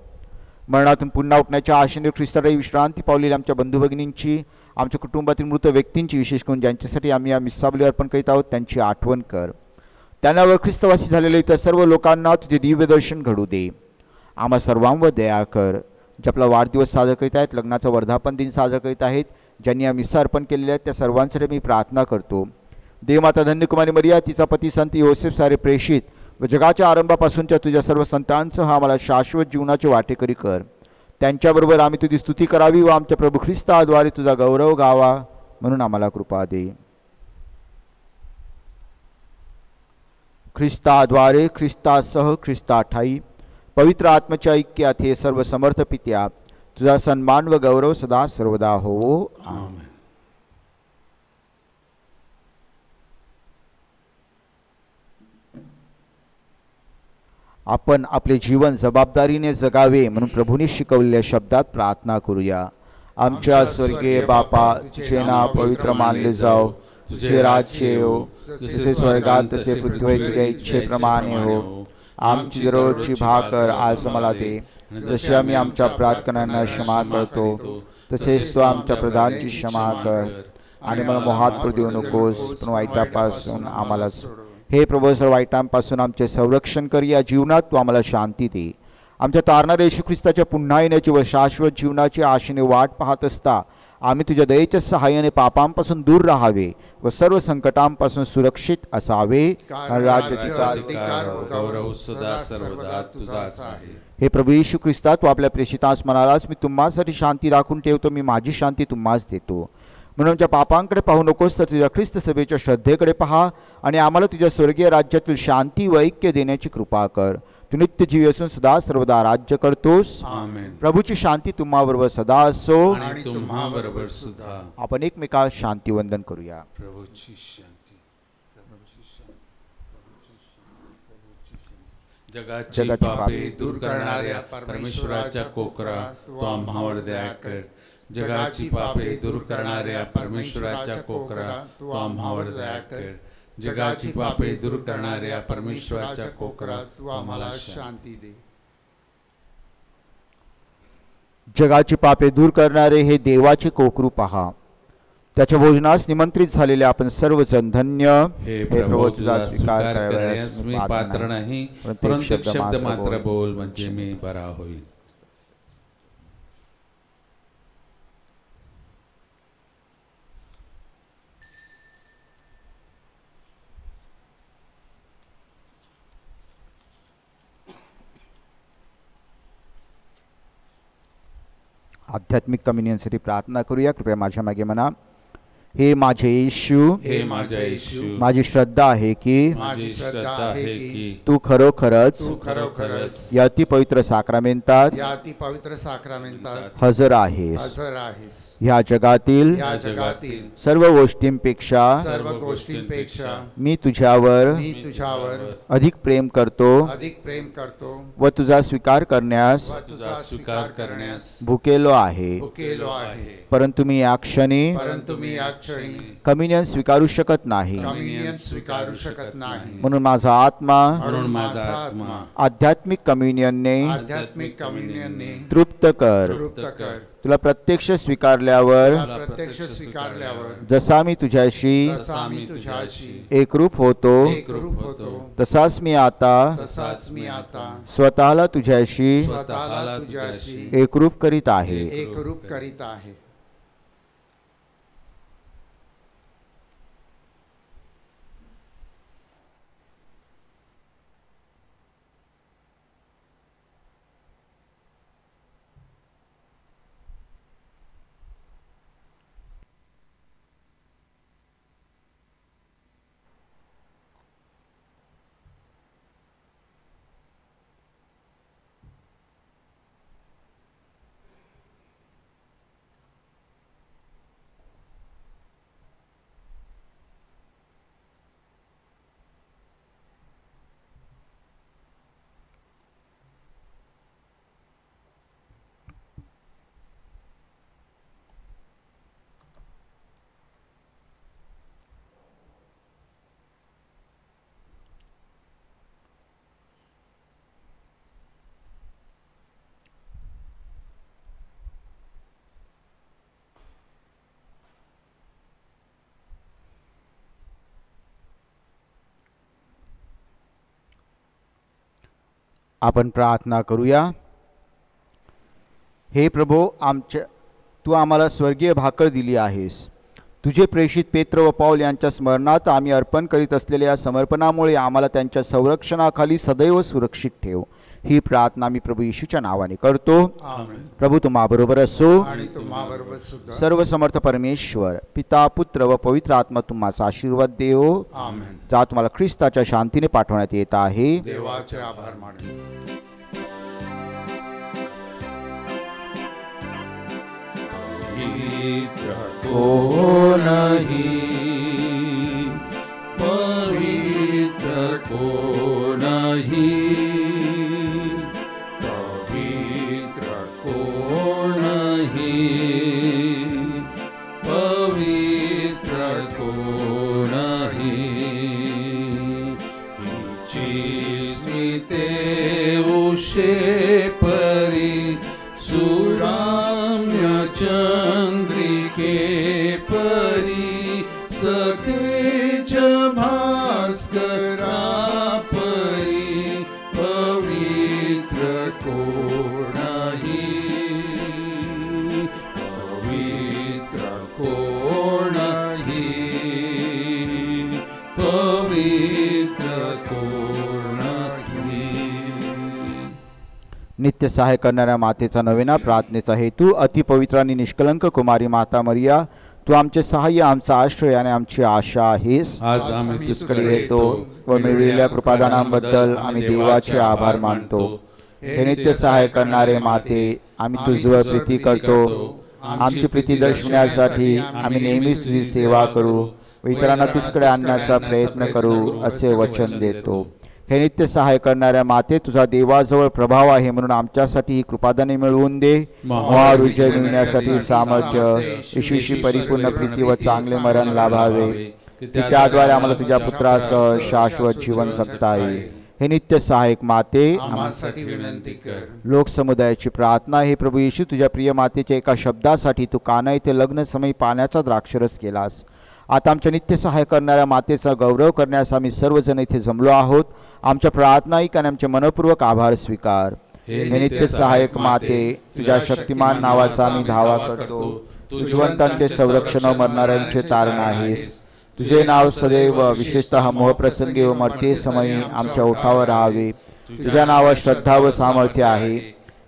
मरणातून पुन्हा उठण्याच्या आशेने ख्रिस्ताला विश्रांती पावलेल्या आमच्या बंधू भगिनींची, आमच्या कुटुंबातील मृत व्यक्तींची, विशेष करून ज्यांच्यासाठी आम्ही या मिस्साबली अर्पण करीत आहोत त्यांची आठवण कर. त्यांना व ख्रिस्तवासी झालेल्या इतर सर्व लोकांना तुझे दिव्य दर्शन घडू दे. आम्हा सर्वांवर दया कर. जे आपला वाढदिवस साजरा करीत आहेत, लग्नाचा वर्धापन दिन साजरा करीत आहेत, ज्यांनी या मिस्सा अर्पण केलेल्या आहेत त्या सर्वांसाठी मी प्रार्थना करतो. देवमाता धन्यकुमारी मरिया, तिचा पती संत योसेफ, सारे प्रेषित व जगाच्या आरंभापासूनच्या तुझ्या सर्व संतांसह आम्हाला शाश्वत जीवनाचे वाटेकरी कर. त्यांच्याबरोबर आम्ही तुझी स्तुती करावी व आमच्या प्रभू ख्रिस्ताद्वारे तुझा गौरव गावा म्हणून आम्हाला कृपा दे. ख्रिस्ताद्वारे, ख्रिस्तासह, ख्रिस्ताठाई पवित्र आत्म्याच्या ऐक्यात हे सर्व समर्थ पित्या तुझा सन्मान व गौरव सदा सर्वदा होवो. आमेन. आपण आपले जीवन जबाबदारीने जगावे म्हणून प्रभूने शिकवलेल्या शब्दात प्रार्थना करूया. आमच्या स्वर्गीय बापा, तुझे नाव पवित्र मानले जाओ, तुझे राज्य येवो, जसे स्वर्गात तसे पृथ्वीवर इच्छेप्रमाणे हो. आमची दररोजची भाकर आज मला दे, जसे आम्ही आमच्या प्रार्थनांना क्षमा करतो तसेच तू आमच्या प्रधानची क्षमा कर, आणि मला मोहात पडू देऊ नकोस पण वाईटापासून आम्हाला. हे प्रभू, सर्व वाईटांपासून आमचे संरक्षण कर. या जीवनात तू आम्हाला शांती दे. आमच्या तारणाऱ्या येशू ख्रिस्ताच्या पुन्हा येण्याची व शाश्वत जीवनाची आशेने वाट पाहत असता आम्ही तुझ्या दयेच्या सहाय्याने पापांपासून दूर राहावे व सर्व संकटांपासून सुरक्षित असावे. कारण राज्याचा अधिकार व गौरव सदा सर्वदा तुझाच आहे. हे प्रभू येशू ख्रिस्ता, तू आपल्या प्रेषितास म्हणालास, मी तुम्हासाठी शांती राखून ठेवतो, मी माझी शांती तुम्हास देतो. म्हणून आमच्या पापांकडे पाहू नकोस, तर तुझ्या ख्रिस्त सभेच्या श्रद्धेकडे पहा आणि आम्हाला तुझ्या स्वर्गीय राज्यातील शांती व ऐक्य देण्याची कृपा कर. तू नित्य जीवी असून सदा सर्वदा राज्य करतोस. आमेन. प्रभूची शांती तुम्हाबरोबर सदा असो. आणि तुम्हाबरोबर सुद्धा. आपण एकमेकास शांती वंदन करूया. प्रभूची शांती, प्रभूची शांती, जगाची पापे दूर करणाऱ्या परमेश्वराच्या कोकरा तो आम्हावर दया कर. जगाची पापे दूर करणाऱ्या परमेश्वराच्या कोकरा तो आम्हावर दया कर. जगाची पापे दूर करणाऱ्या परमेश्वराच्या कोकरा तू आम्हाला शांती दे. जगाची पापे दूर करणारे हे देवाचे कोकरू पहा. त्याच्या भोजनास निमंत्रित झालेले आपण सर्वजण धन्य. हे प्रभू, तुझा स्वीकार करण्यास मी पात्र नाही, परंतु एक शब्द मात्र बोल म्हणजे मी बरा होईल. आध्यात्मिक कम्युनियनसाठी प्रार्थना करूया. कृपया माझ्या मागे म्हणा. हे माझे येशू, हे माझ्या येशू, माझी श्रद्धा आहे की माझी श्रद्धा आहे की तू खरोखरच या अति पवित्र साक्रामेंतात या अति पवित्र साक्रामेंतात हजर आहेस. हजर आहेस. ह्या जगातील या जगातील सर्व गोष्टींपेक्षा सर्व गोष्टींपेक्षा मी तुझ्यावर अधिक प्रेम करतो व तुझा स्वीकार करण्यास भुकेलो आहे. परंतु मी या क्षणी कम्युनियन स्वीकारू शकत नाही. म्हणून माझा आत्मा आध्यात्मिक कम्युनियनने तृप्त कर. तुला प्रत्यक्ष स्वीकारल्यावर जसा मी तुझ्याशी एकरूप होतो तसाच मी आता स्वतःला तुझ्याशी एकरूप करीत आहे. आपण प्रार्थना करूया. हे प्रभो, तू आम्हाला स्वर्गीय भाकर दिली आहेस. तुझे प्रेषित पेत्र व पौल यांच्या स्मरणात आम्ही अर्पण करीत असलेल्या या समर्पणामुळे आम्हाला त्यांच्या संरक्षणाखाली सदैव सुरक्षित ठेव. ही प्रार्थना मी प्रभू येशूच्या नावाने करतो. प्रभू तुम्हाबरोबर असो. सर्व समर्थ परमेश्वर पिता, पुत्र व पवित्र आत्मा तुम्हाला आशीर्वाद देवो. जा तुम्हाला ख्रिस्ताच्या शांतीने पाठवण्यात येत आहे. देवाचे आभार मानू. पवित्र को नहीं, पवित्र को नहीं, पवित्र को नहीं, पवित्र को नहीं। स्मिते उषे परी सुराम्य चंद्रिके परी सतेज भास्करा परी पवित्र को नहीं, पवित्र को नहीं, पवित्र को नहीं। नित्य सहाय करणाऱ्या मातेचा नवेना प्रार्थनेचा हेतू अतिपवित्र आणि निष्कलंक कुमारी माता मरिया, तू आमचे सहाय्य, आमचा आश्रय आणि आमची आशा आहेस। आज आम्ही तुझकडे येतो व मिळलेल्या कृपादानांबद्दल आम्ही देवाचे आभार मानतो। हे नित्य सहाय करणारे माते, आम्ही तुझवर प्रीती करतो। आमची प्रीती दर्शविण्यासाठी आम्ही नेहमीच तुझी सेवा करू व इतरांना तुझकडे आणण्याचा प्रयत्न करू असे वचन देतो। हे नित्य सहाय करणाऱ्या माते, तुझा देवाजवळ प्रभाव आहे म्हणून आमच्यासाठी ही कृपादाने मिळवून दे। महान विजय मिळण्यासाठी सामर्थ्य, येशूशी परिपूर्ण प्रीती व चांगले मरण लाभावे, की त्याद्वारे आम्हाला तुझ्या पुत्रासह शाश्वत जीवन जगता येईल। हे नित्य सहायक माते, आम्हासाठी विनंती कर। लोकसमुदायाची प्रार्थना। हे प्रभू येशू, तुझ्या प्रिय मातेच्या एका शब्दासाठी तू काना येथे लग्न समय पाण्याचा द्राक्षरस केलास। आता आमच्या नित्य सहाय करणाऱ्या मातेचा गौरव करण्यास आम्ही सर्वजण इथे जमलो आहोत। आमच्या प्रार्थना ऐक आणि आमचे मनपूर्वक आभार स्वीकार। हे नित्य सहायक माते, तुझ्या शक्तिमान नावाचा आम्ही धावा करतो। तू जिवंतांचे संरक्षण व मरणाऱ्यांचे तारण आहेस। तुझे नाव सदैव, विशेषतः मोहप्रसंगी व मरते समयी आमच्या ओठावर राहावे। तुझ्या नावात श्रद्धा व सामर्थ्य आहे।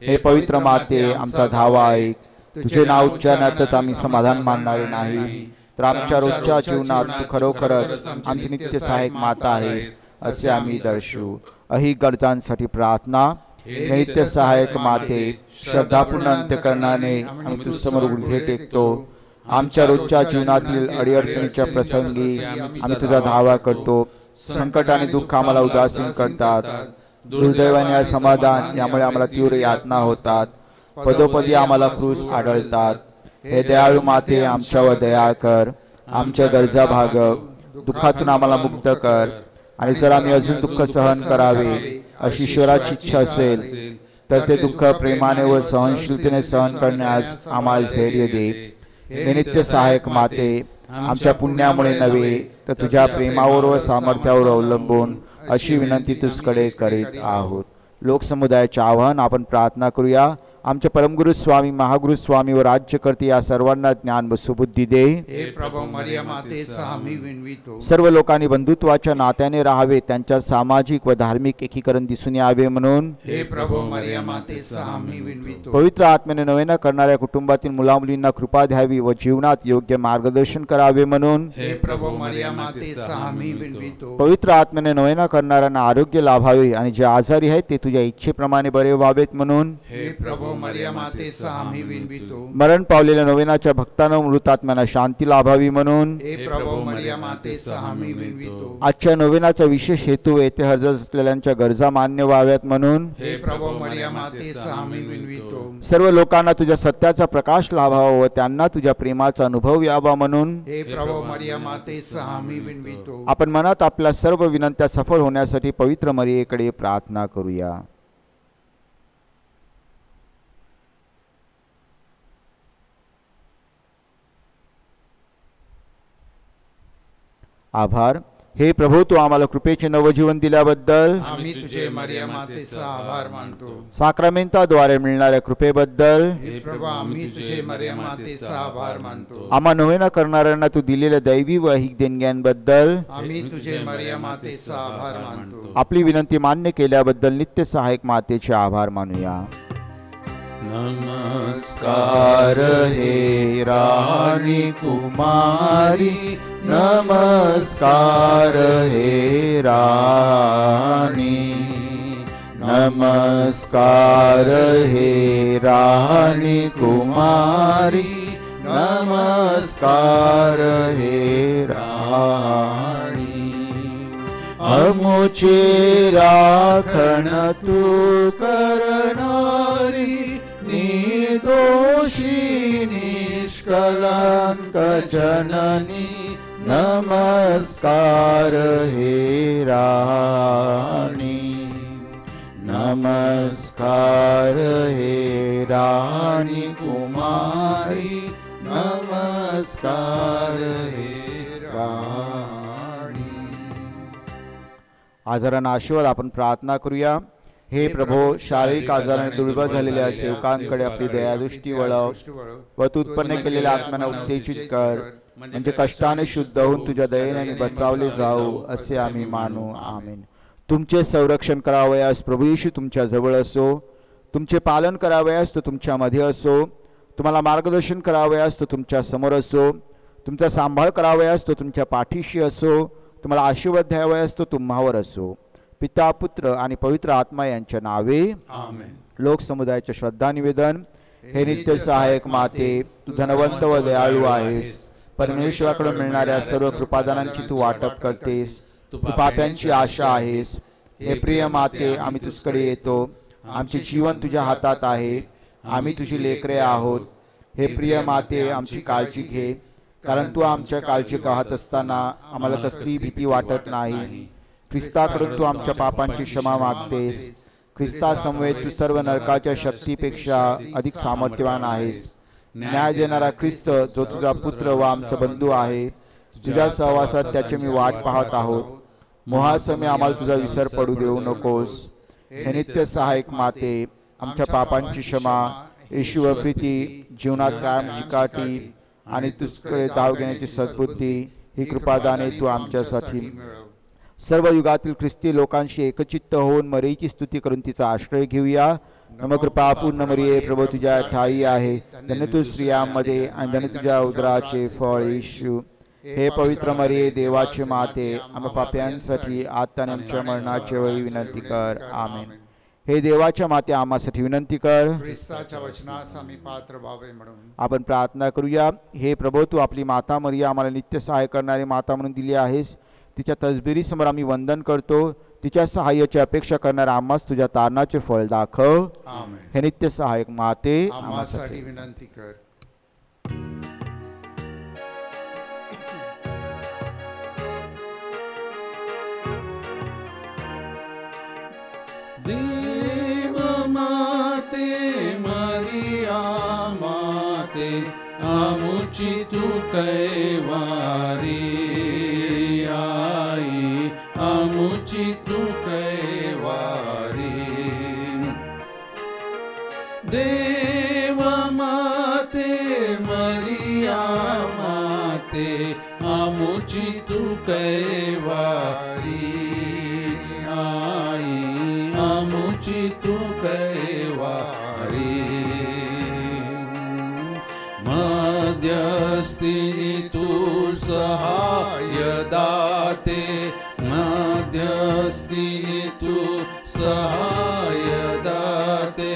हे पवित्र माते, आमचा धावा ऐक। तुझे नाव उच्चारण्यातच आम्ही समाधान मानणारे नाही, तर आमच्या रोजच्या जीवनात तू खरोखरच आमची नित्य सहायक माता आहेस असे आम्ही दर्शवू। अही गरजांसाठी प्रार्थना। हे नित्य सहायक माते, श्रद्धापूर्ण अंतःकरणाने आम्ही तुझसमोर गुडघे टेकतो। आमच्या रोजच्या जीवनातील अडीअडचणीच्या प्रसंगी आम्ही तुझा धावा करतो। संकट आणि दुःख आम्हाला उदासीन करतात, दुर्दैवाने असमाधान यामुळे आम्हाला तीव्र यातना होतात, पदोपदी आम्हाला क्रूस आढळतात। हे दयाळू माते, आमच्यावर दया कर, आमच्या गरजा भागव, दुःखातून आम्हाला मुक्त कर। आणि जर आम्ही अजून दुःख सहन करावे अशी ईश्वराची इच्छा असेल तर ते दुःख प्रेमाने व सहनशीलतेने सहन करण्यास आम्हाला धैर्य दे। हे नित्य सहायक माते, आमच्या पुण्यामुळे नव्हे तर तुझ्या प्रेमावर व सामर्थ्यावर अवलंबून अशी विनंती तुझकडे करीत आहोत। लोकसमुदायाचे आवाहन आपण प्रार्थना करूया। आमचे परमगुरु स्वामी, महागुरु स्वामी व राज्यकर्ते या सर्वांना ज्ञान व सुबुद्धी दे। हे प्रभू मरिया मातेचा आम्ही विनवितो। सर्व लोकांनी बंधुत्वाच्या नात्याने राहावे, त्यांच्या सामाजिक व धार्मिक एकीकरण दिसून यावे म्हणून हे प्रभू मरिया मातेचा आम्ही विनवितो। पवित्र आत्म्याने नवेना करणाऱ्या कुटुंबातील मुलामुलींना कृपा द्यावी व जीवनात योग्य मार्गदर्शन करावे म्हणून हे प्रभू मरिया मातेचा आम्ही विनवितो। पवित्र आत्म्याने नवेना करणाऱ्यांना आरोग्य लाभावे आणि जे आजारी आहेत ते तुझ्या इच्छेप्रमाणे बरे व्हावेत म्हणून हे प्रभू मरिया मातेचा आम्ही विनवितो। मरण पावलेल्या नवेनाच्या भक्तांना मृतात्म्यांना शांती लाभावी म्हणून हे प्रभू मरिया मातेचा आम्ही विनवितो। आजच्या नवेनाचा विशेष हेतू येथे हजर असलेल्यांच्या गरजा मान्य व्हाव्यात म्हणून हे प्रभू मरिया मातेचा आम्ही विनवितो। सर्व लोकांना तुझ्या सत्याचा प्रकाश लाभावा व त्यांना तुझ्या प्रेमाचा अनुभव यावा म्हणून हे प्रभू मरिया मातेचा आम्ही विनवितो। आपण मनात आपल्या सर्व विनंत्या सफल होण्यासाठी पवित्र मरियेकडे प्रार्थना करूया। आभार। हे प्रभू, तू आम्हाला कृपेचे नवजीवन दिल्याबद्दल आम्ही तुझे मरिया मातेचा आभार मानतो। साक्रामेंताद्वारे मिळणाऱ्या कृपेबद्दल हे प्रभू, आम्ही तुझे मरिया मातेचा आभार मानतो। आम्हा नवेना करणाऱ्यांना तू दिलेल्या दैवी व ऐहिक देणग्यांबद्दल आम्ही तुझे मरिया मातेचा आभार मानतो। आपली विनंती मान्य केल्याबद्दल नित्य सहायक मातेचे आभार मानूया। नमस्कार हे राणी कुमारी, नमस्कार हे राणी, नमस्कार हे राणी कुमारी, नमस्कार हे राणी, अमुची राखण तू करणारी, निर्दोषी निष्कलंक जननी, नमस्कार हे राणी, नमस्कार हे राणी कुमारी, नमस्कार हे राणी. आजारांना आशीर्वाद आपण प्रार्थना करूया. हे प्रभो, शारीरिक आजाराने दुर्बल झालेल्या सेवकांकडे आपली दयादृष्टी वळव व तू उत्पन्न केलेल्या आत्म्यांना उत्तेजित कर, म्हणजे कष्टाने शुद्ध होऊन तुझ्या दयेने बचावले जाऊ असे आम्ही मानू. आमेन. तुमचे संरक्षण करावयास प्रभू येशू तुमच्या जवळ असो, तुमचे पालन करावयास तो तुमच्यामध्ये असो, तुम्हाला मार्गदर्शन करावयास तो तुमच्या समोर असो, तुमचा सांभाळ करावयास तो तुमच्या पाठीशी असो, तुम्हाला आशीर्वाद द्यावयास तो तुम्हावर असो. पिता, पुत्र आणि पवित्र आत्मा यांच्या नावे आमेन. लोक समुदायाचे श्रद्धा निवेदन. हे नित्य सहायक माते, तू धनवंत व दयाळू आहेस, परमेश्वराकडून मिळणाऱ्या सर्व कृपादानांची तू वाटप करतेस, तू पाप्यांची आशा आहेस. हे प्रिय माते, आम्ही तुझकडे येतो, आमचे जीवन तुझ्या हातात आहे, आम्ही तुझी लेकरे आहोत. हे प्रिय माते, आमची काळजी घे, कारण तू आमच्या काळजी पाहत असताना आम्हाला कसली भीती वाटत नाही. ख्रिस्ताकडून तू आमच्या पापांची क्षमा मागतेस. ख्रिस्तासमवेत तू सर्व नरकाच्या शक्तीपेक्षा अधिक सामर्थ्यवान आहेस. न्याय देणारा ख्रिस्त, जो तुझा पुत्र व आमचा बंधू आहे, तुझ्या सहवासात त्याची मी वाट पाहत आहोत. मोहासमय आम्हाला तुझा विसर पडू देऊ नकोस. हे नित्य सहायक माते, आमच्या पापांची क्षमा, येशू प्रीती, जीवनात कायम चिकाटी आणि तुझकडे धाव घेण्याची सद्बुद्धी ही कृपादाने तू आमच्यासाठी सर्व युगातील ख्रिस्ती लोकांशी एकचित्त होऊन मरीची स्तुती करून तिचा आश्रय घेऊया. नमकृपा पूर्ण मरिये, प्रभू तुझ्या ठाई आहे, धन्य तू स्त्रियांमध्ये आणि धन्य तुझ्या उदराचे फळ येशू. हे पवित्र मरिये, देवाचे माते, आम्हा पाप्यांसाठी आता आमच्या मरणाच्या वेळी विनंती कर. आमेन. हे देवाच्या माते, आम्हासाठी विनंती कर. ख्रिस्ताच्या वचनास आम्ही पात्र व्हावे म्हणून आपण प्रार्थना करूया. हे प्रभू, तू आपली माता मरिया आम्हाला नित्य सहाय्य करणारी माता म्हणून दिली आहेस. तिच्या तसबिरी समोर आम्ही वंदन करतो. तिच्या सहाय्याची अपेक्षा करणाऱ्या आम्हास तुझ्या तारणाचे फळ दाखव. आमेन. हे नित्य सहायक माते, आम्हासाठी विनंती कर. देव माते मरिया माते, आमुची तू कैवारी आई, आमुची तू कैवारी. देव माते मरिया माते, आमुची तू कैवारी आई, आमुची तू कैवारी. मध्यस्थिनी तू सहाय दाते, मध्यस्थिनी तू सहाय दाते.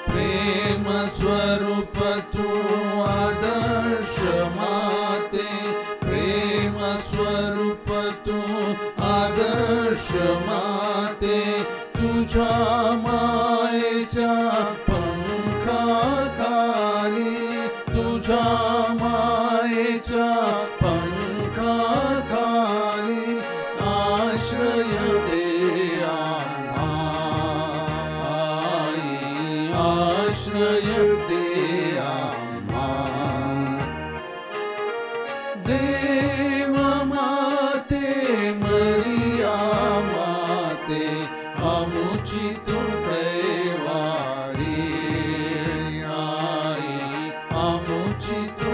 प्रेम स्वरूप तू आदर्श माते, प्रेम स्वरूप तू आदर्श माते. तुझ्या मायेच्या पंखाखाली, तुझ्या मायेच्या पंखाखाली आश्रय दे आम्हा, आश्रय दे आम्हा. देव माते मरिया माते, आमुची तू कैवारी आई, आमुची तू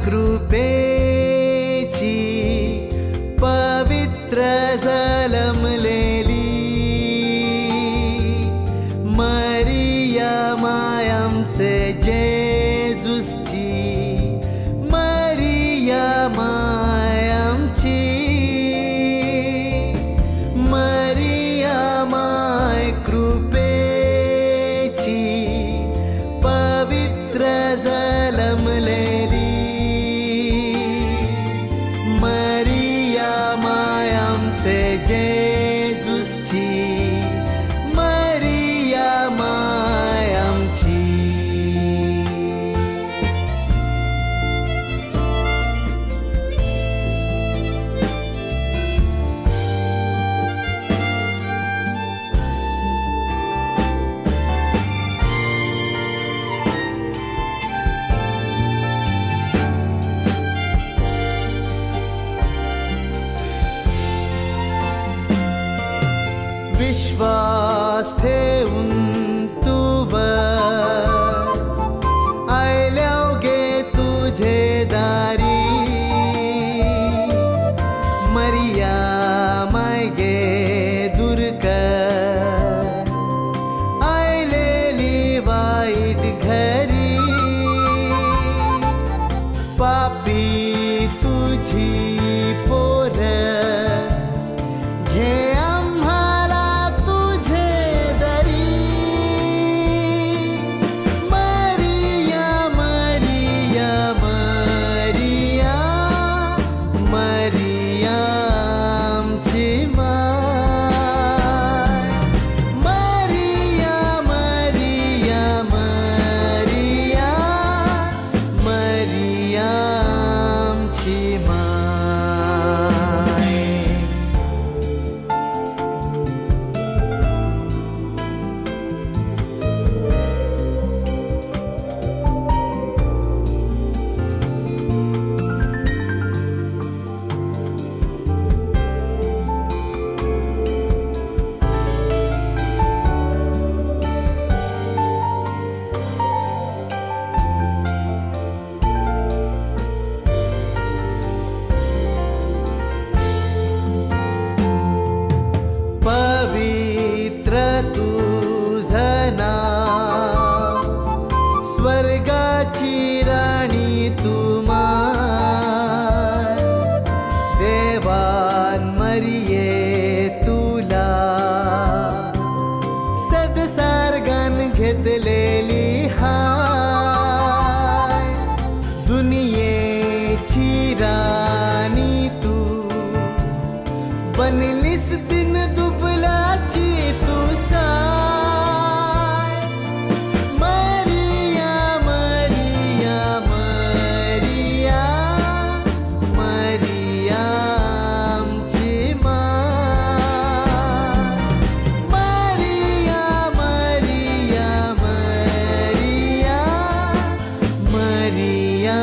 कृपेची पवित्र जलमलेली मरिया मायामचे जेजुसची मरिया मायामची मरिया माय कृपेची पवित्र जलमलेली मरिया मायामचे जेजुसची मरिया मायामची विश्वास ठेवून तुवर आयल्याव गे तुझे दारी मरिया माय गे दूर कर आयलेली वाईट घरी पापी तुझी पोर घे पवित्र तुझं नाव स्वर्गाची राणी तू माय देवान मरिये तुला सदसर्गान घेतलेली हाय दुनियेची राणी तू बनलीस दिन दुबलाची तू साय मरिया मरिया मरिया मरिया आमची माय मरिया मरिया मरिया मरिया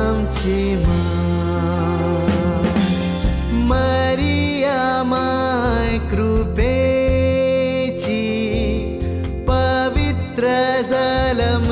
आमची माय मरिया माय कृपेची पवित्र जलम